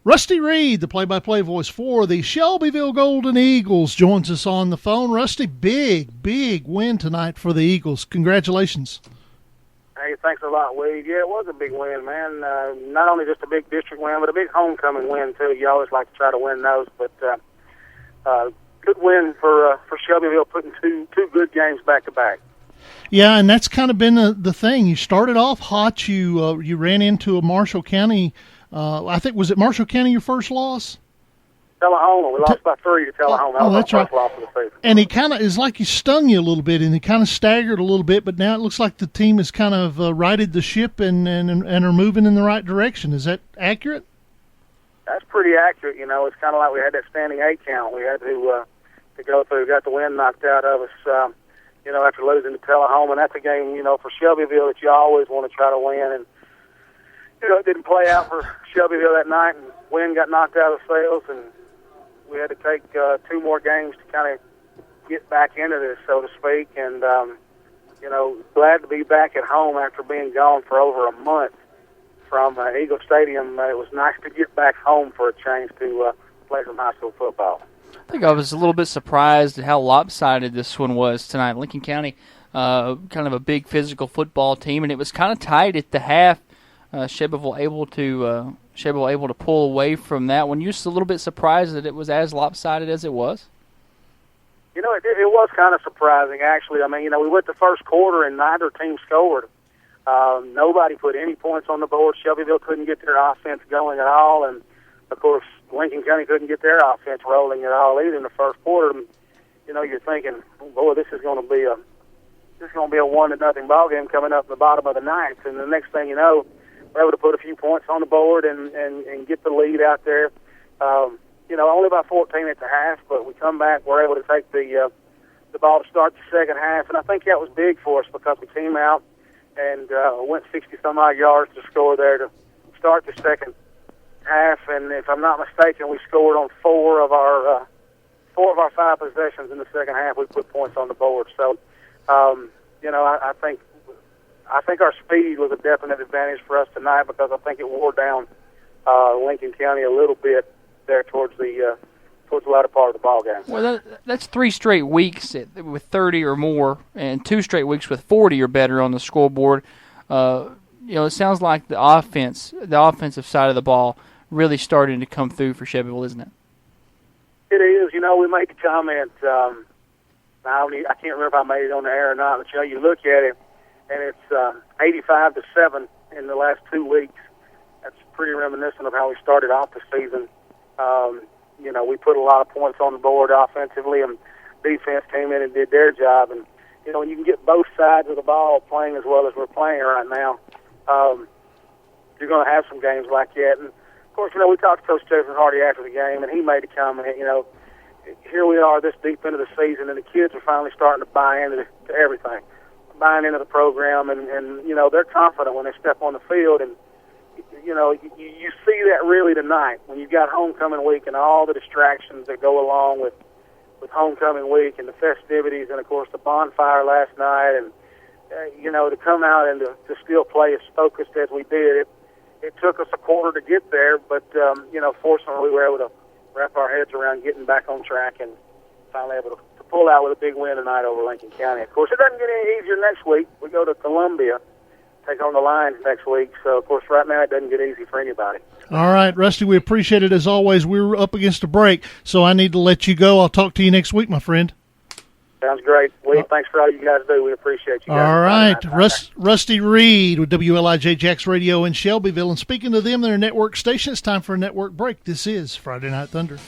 Rusty Reed, the play-by-play voice for the Shelbyville Golden Eagles, joins us on the phone. Rusty, big win tonight for the Eagles. Congratulations. Hey, thanks a lot, Wade. Yeah, it was a big win, man. Not only just a big district win, but a big homecoming win, too. You always like to try to win those, but good win for Shelbyville, putting two good games back-to-back. Yeah, and that's kind of been the thing. You started off hot. You ran into a Marshall County. I think, was it Marshall County your first loss? Tullahoma. We lost by 3 to Tullahoma. That was that's our right. first loss of the season. And he kind of is like he stung you a little bit, and he kind of staggered a little bit. But now it looks like the team has kind of righted the ship and are moving in the right direction. Is that accurate? That's pretty accurate. You know, it's kind of like we had that standing 8 count. We had to go through. Got the wind knocked out of us. You know, after losing to Tullahoma, and that's a game, you know, for Shelbyville that you always want to try to win. And you know, it didn't play out for Shelbyville that night, and wind got knocked out of sails, and we had to take 2 more games to kind of get back into this, so to speak. And, you know, glad to be back at home after being gone for over a month from Eagle Stadium. It was nice to get back home for a change to play some high school football. I think I was a little bit surprised at how lopsided this one was tonight. Lincoln County, kind of a big physical football team, and it was kind of tight at the half. Shelbyville able to pull away from that one. You're just a little bit surprised that it was as lopsided as it was? You know, it was kind of surprising, actually. I mean, you know, we went the first quarter and neither team scored. Nobody put any points on the board. Shelbyville couldn't get their offense going at all, and, of course, Lincoln County couldn't get their offense rolling at all either in the first quarter. And, you know, you're thinking, boy, this is going to be a 1-0 ball game coming up in the bottom of the ninth. And the next thing you know, we're able to put a few points on the board and get the lead out there. You know, only by 14 at the half, but we come back. We're able to take the ball to start the second half, and I think that was big for us because we came out and went 60-some-odd yards to score there to start the second half. And if I'm not mistaken, we scored on 4 of our 5 possessions in the second half. We put points on the board. So, you know, I think our speed was a definite advantage for us tonight because I think it wore down Lincoln County a little bit there towards the latter part of the ball game. Well, that's 3 straight weeks with 30 or more, and 2 straight weeks with 40 or better on the scoreboard. You know, it sounds like the offensive side of the ball, really starting to come through for Shelbyville, isn't it? It is. You know, we made the comment. I can't remember if I made it on the air or not, but you know, you look at it, and it's 85-7 in the last 2 weeks. That's pretty reminiscent of how we started off the season. You know, we put a lot of points on the board offensively, and defense came in and did their job. And, you know, when you can get both sides of the ball playing as well as we're playing right now, you're going to have some games like that. And, of course, you know, we talked to Coach Jason Hardy after the game, and he made a comment, you know, here we are this deep into the season, and the kids are finally starting to buy into everything, buying into the program, and you know, they're confident when they step on the field. And, you know, you see that really tonight when you've got homecoming week and all the distractions that go along with homecoming week and the festivities and, of course, the bonfire last night. And, you know, to come out and to still play as focused as we did, it took us a quarter to get there. But, you know, fortunately we were able to wrap our heads around getting back on track and finally able to pull out with a big win tonight over Lincoln County. Of course, it doesn't get any easier next week. We go to Columbia, take on the Lions next week. So, of course, right now it doesn't get easy for anybody. All right, Rusty, we appreciate it as always. We're up against a break, so I need to let you go. I'll talk to you next week, my friend. Sounds great. Thanks for all you guys do. We appreciate you guys. All right, Rusty Reed with WLIJ Jacks Radio in Shelbyville. And speaking to them, their network station, it's time for a network break. This is Friday Night Thunder.